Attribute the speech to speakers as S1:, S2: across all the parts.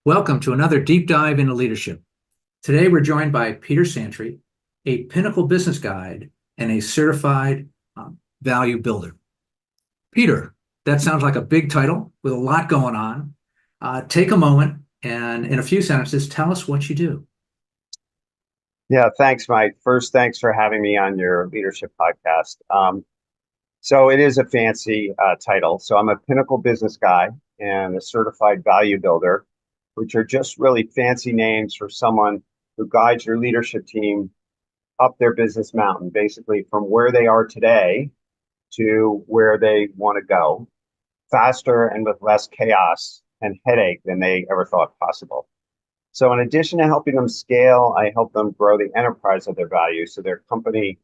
S1: Welcome to another deep dive into leadership. Today, we're joined by Peter Santry, a Pinnacle business guide and a certified value builder. Peter, that sounds like a big title with a lot going on. Take a moment and, in a few sentences, tell us what you do.
S2: Yeah, thanks, Mike. First, thanks for having me on your leadership podcast. So it is a fancy title. So I'm a Pinnacle business guy and a certified value builder, which are just really fancy names for someone who guides your leadership team up their business mountain, basically from where they are today to where they want to go, faster and with less chaos and headache than they ever thought possible. So in addition to helping them scale, I help them grow the enterprise of their value so their company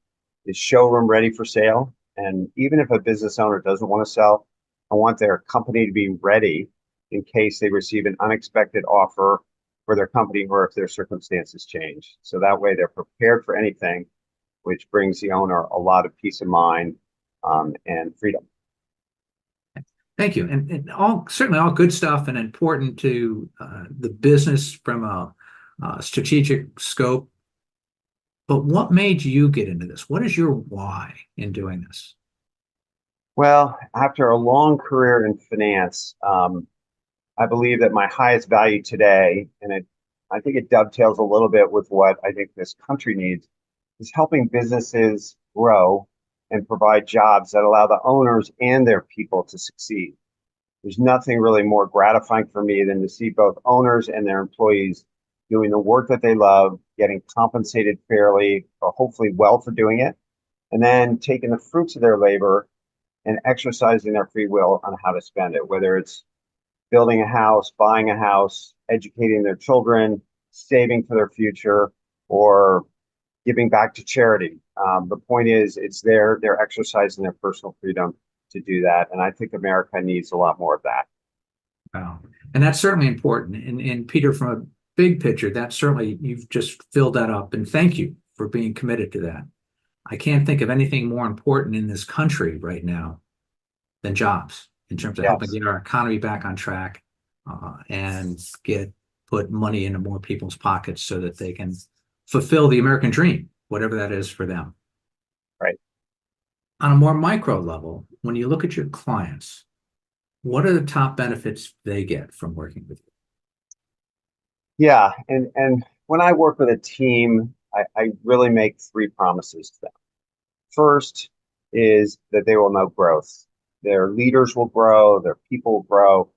S2: is showroom ready for sale. And even if a business owner doesn't want to sell, I want their company to be ready in case they receive an unexpected offer for their company or if their circumstances change. So that way they're prepared for anything, which brings the owner a lot of peace of mind and freedom.
S1: Thank you. And certainly all good stuff and important to the business from a strategic scope. But what made you get into this? What is your why in doing this?
S2: Well, after a long career in finance, I believe that my highest value today, I think it dovetails a little bit with what I think this country needs, is helping businesses grow and provide jobs that allow the owners and their people to succeed. There's nothing really more gratifying for me than to see both owners and their employees doing the work that they love, getting compensated fairly or hopefully well for doing it, and then taking the fruits of their labor and exercising their free will on how to spend it, whether it's building a house, buying a house, educating their children, saving for their future, or giving back to charity. The point is, it's they're exercising their personal freedom to do that, and I think America needs a lot more of that.
S1: Wow. And that's certainly important. And Peter, from a big picture, that certainly you've just filled that up. And thank you for being committed to that. I can't think of anything more important in this country right now than jobs in terms of helping
S2: Yes.
S1: get our economy back on track and put money into more people's pockets so that they can fulfill the American dream, whatever that is for them.
S2: Right.
S1: On a more micro level, when you look at your clients, what are the top benefits they get from working with you?
S2: Yeah, and when I work with a team, I really make three promises to them. First is that they will know growth. Their leaders will grow, their people will grow,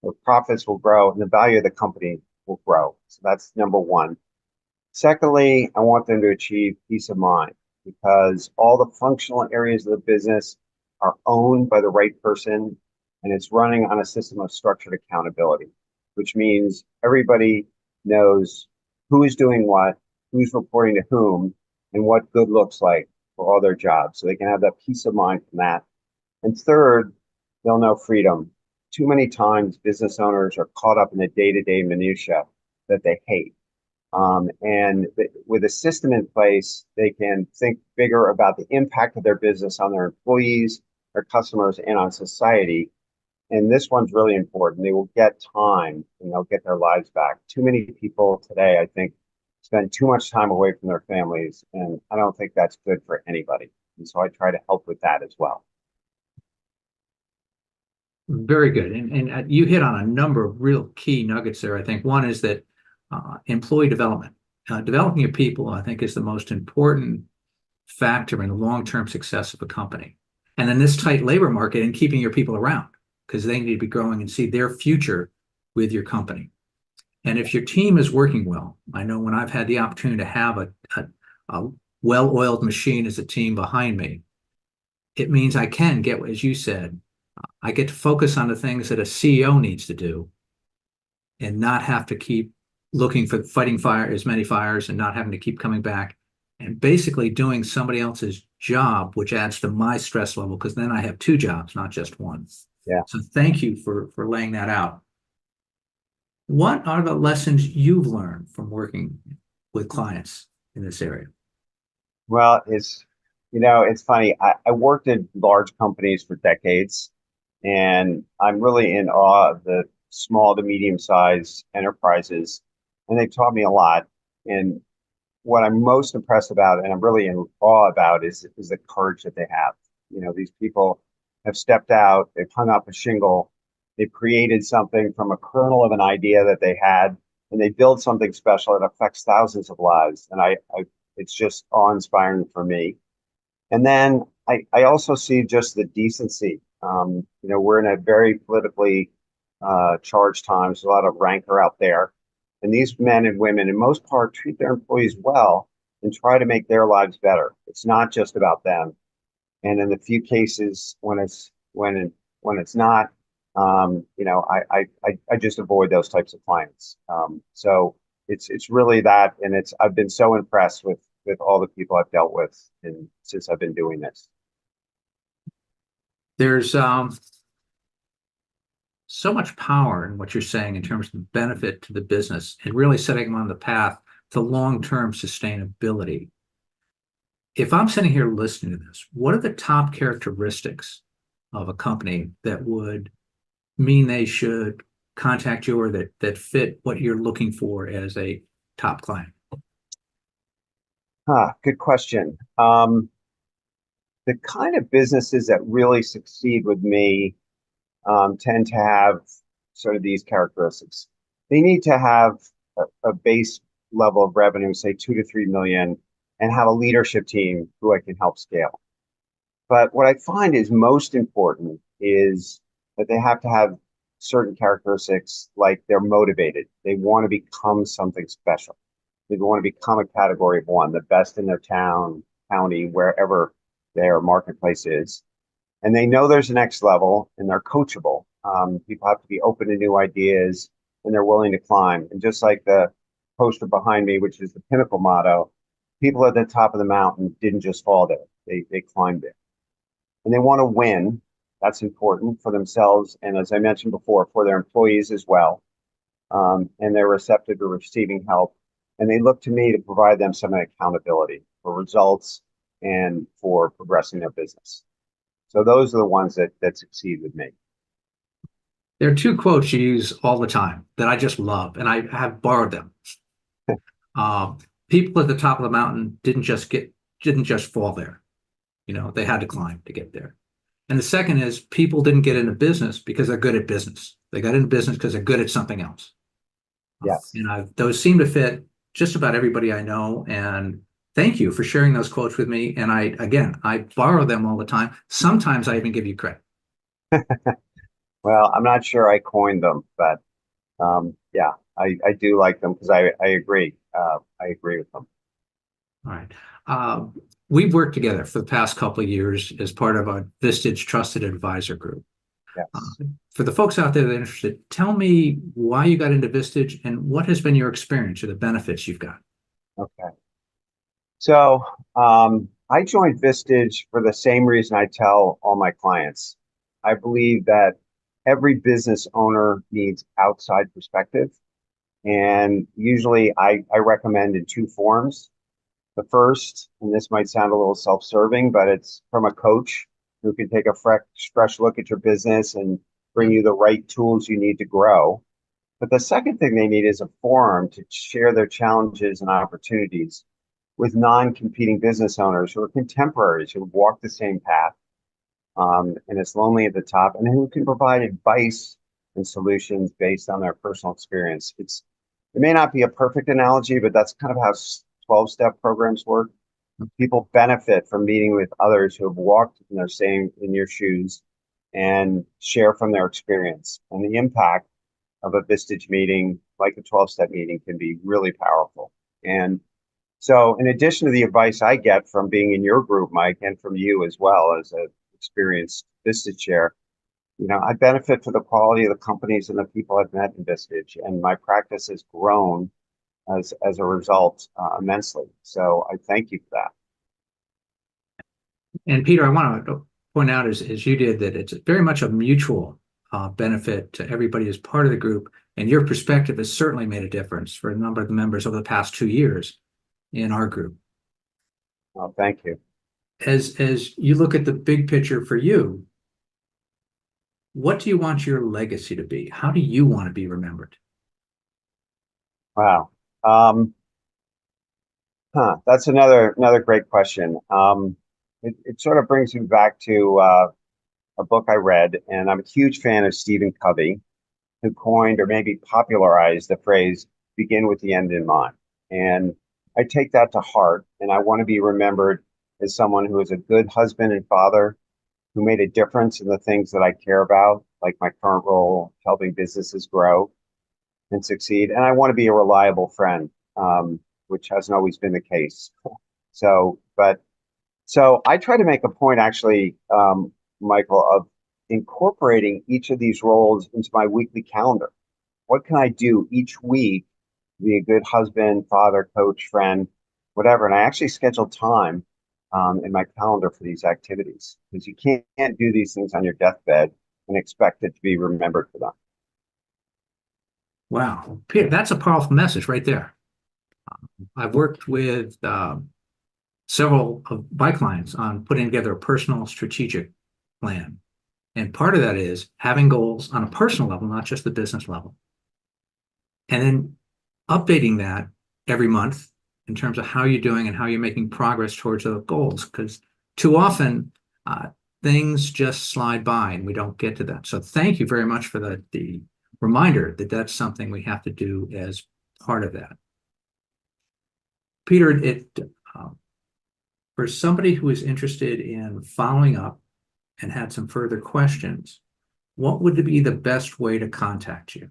S2: their profits will grow, and the value of the company will grow. So that's number one. Secondly, I want them to achieve peace of mind because all the functional areas of the business are owned by the right person and it's running on a system of structured accountability, which means everybody knows who is doing what, who's reporting to whom, and what good looks like for all their jobs. So they can have that peace of mind from that. And third, they'll know freedom. Too many times business owners are caught up in the day-to-day minutia that they hate. And with a system in place, they can think bigger about the impact of their business on their employees, their customers, and on society. And this one's really important. They will get time and they'll get their lives back. Too many people today, I think, spend too much time away from their families. And I don't think that's good for anybody. And so I try to help with that as well.
S1: Very good. And you hit on a number of real key nuggets there. I think one is that employee development. Developing your people, I think, is the most important factor in the long-term success of a company. And in this tight labor market, and keeping your people around because they need to be growing and see their future with your company. And if your team is working well, I know when I've had the opportunity to have a well-oiled machine as a team behind me, it means I can get, as you said, I get to focus on the things that a CEO needs to do and not have to keep looking for fighting fire as many fires and not having to keep coming back and basically doing somebody else's job, which adds to my stress level because then I have two jobs, not just one.
S2: Yeah.
S1: So thank you for laying that out. What are the lessons you've learned from working with clients in this area?
S2: Well, it's funny. I worked in large companies for decades, and I'm really in awe of the small to medium-sized enterprises, and they taught me a lot. And what I'm most impressed about, and I'm really in awe about, is the courage that they have. You know, these people have stepped out, they've hung up a shingle, they've created something from a kernel of an idea that they had, and they build something special that affects thousands of lives. And it's just awe-inspiring for me. And then I also see just the decency. You know, we're in a very politically charged times, a lot of rancor out there. And these men and women, in most part, treat their employees well and try to make their lives better. It's not just about them. And in the few cases when it's not, you know, I just avoid those types of clients. So it's really that, and I've been so impressed with all the people I've dealt with since I've been doing this.
S1: There's so much power in what you're saying in terms of benefit to the business and really setting them on the path to long-term sustainability. If I'm sitting here listening to this, what are the top characteristics of a company that would mean they should contact you, or that fit what you're looking for as a top client?
S2: Good question. The kind of businesses that really succeed with me tend to have sort of these characteristics. They need to have a base level of revenue, say 2 to 3 million, and have a leadership team who I can help scale. But what I find is most important is that they have to have certain characteristics, like they're motivated. They want to become something special. They want to become a category of one, the best in their town, county, wherever their marketplace is. And they know there's a next level, and they're coachable. People have to be open to new ideas, and they're willing to climb. And just like the poster behind me, which is the Pinnacle motto, people at the top of the mountain didn't just fall there. They climbed it. And they want to win. That's important for themselves. And as I mentioned before, for their employees as well. And they're receptive to receiving help. And they look to me to provide them some accountability for results and for progressing their business. So those are the ones that succeed with me.
S1: There are two quotes you use all the time that I just love, and I have borrowed them. People at the top of the mountain didn't just fall there. You know, they had to climb to get there. And the second is, people didn't get into business because they're good at business. They got into business because they're good at something else.
S2: Yes.
S1: Those seem to fit just about everybody I know. And thank you for sharing those quotes with me. And I borrow them all the time. Sometimes I even give you credit.
S2: Well, I'm not sure I coined them, but yeah, I do like them because I agree. I agree with them.
S1: All right. We've worked together for the past couple of years as part of a Vistage Trusted Advisor group.
S2: Yes.
S1: For the folks out there that are interested, tell me why you got into Vistage and what has been your experience or the benefits you've got.
S2: Okay. So I joined Vistage for the same reason I tell all my clients. I believe that every business owner needs outside perspective. And usually I recommend in two forms. The first, and this might sound a little self-serving, but it's from a coach who can take a fresh look at your business and bring you the right tools you need to grow. But the second thing they need is a forum to share their challenges and opportunities with non-competing business owners who are contemporaries, who have walked the same path, and it's lonely at the top, and who can provide advice and solutions based on their personal experience. It may not be a perfect analogy, but that's kind of how 12-step programs work. People benefit from meeting with others who have walked in your shoes and share from their experience. And the impact of a Vistage meeting, like a 12-step meeting, can be really powerful. And so in addition to the advice I get from being in your group, Mike, and from you as well as an experienced Vistage chair, you know, I benefit from the quality of the companies and the people I've met in Vistage, and my practice has grown as a result immensely. So I thank you for that.
S1: And Peter, I want to point out, as you did, that it's very much a mutual benefit to everybody as part of the group. And your perspective has certainly made a difference for a number of the members over the past 2 years in our group.
S2: Well, thank you.
S1: As you look at the big picture for you, What do you want your legacy to be? How do you want to be remembered?
S2: Wow. Um, that's another great question. It sort of brings me back to a book I read, and I'm a huge fan of Stephen Covey, who coined or maybe popularized the phrase "begin with the end in mind." And I take that to heart, and I want to be remembered as someone who is a good husband and father, who made a difference in the things that I care about, like my current role, helping businesses grow and succeed. And I want to be a reliable friend, which hasn't always been the case. So I try to make a point, actually, Michael, of incorporating each of these roles into my weekly calendar. What can I do each week to be a good husband, father, coach, friend, whatever? And I actually schedule time in my calendar for these activities, because you can't do these things on your deathbed and expect it to be remembered for them.
S1: Wow, Peter, that's a powerful message right there. I've worked with several of my clients on putting together a personal strategic plan. And part of that is having goals on a personal level, not just the business level. And then updating that every month in terms of how you're doing and how you're making progress towards those goals. Because too often things just slide by and we don't get to that. So thank you very much for the reminder that that's something we have to do as part of that. Peter, for somebody who is interested in following up and had some further questions, what would be the best way to contact you?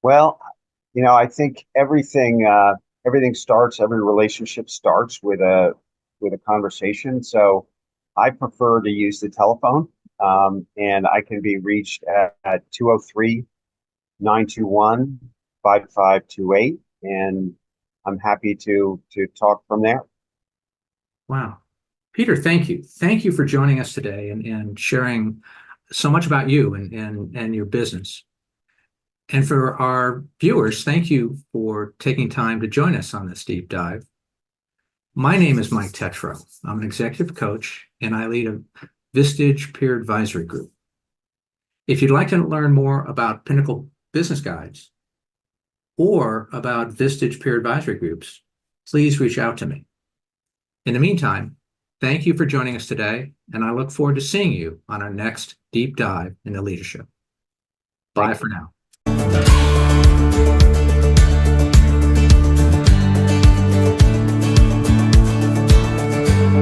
S2: Well, I think everything starts, every relationship starts with a conversation. So I prefer to use the telephone, and I can be reached at 203-921-5528, and I'm happy to talk from there.
S1: Wow. Peter, thank you. Thank you for joining us today and sharing so much about you and your business. And for our viewers, thank you for taking time to join us on this deep dive. My name is Mike Tetro. I'm an executive coach and I lead a Vistage peer advisory group. If you'd like to learn more about Pinnacle business guides or about Vistage peer advisory groups, please reach out to me. In the meantime, thank you for joining us today, and I look forward to seeing you on our next deep dive into leadership. Bye for now.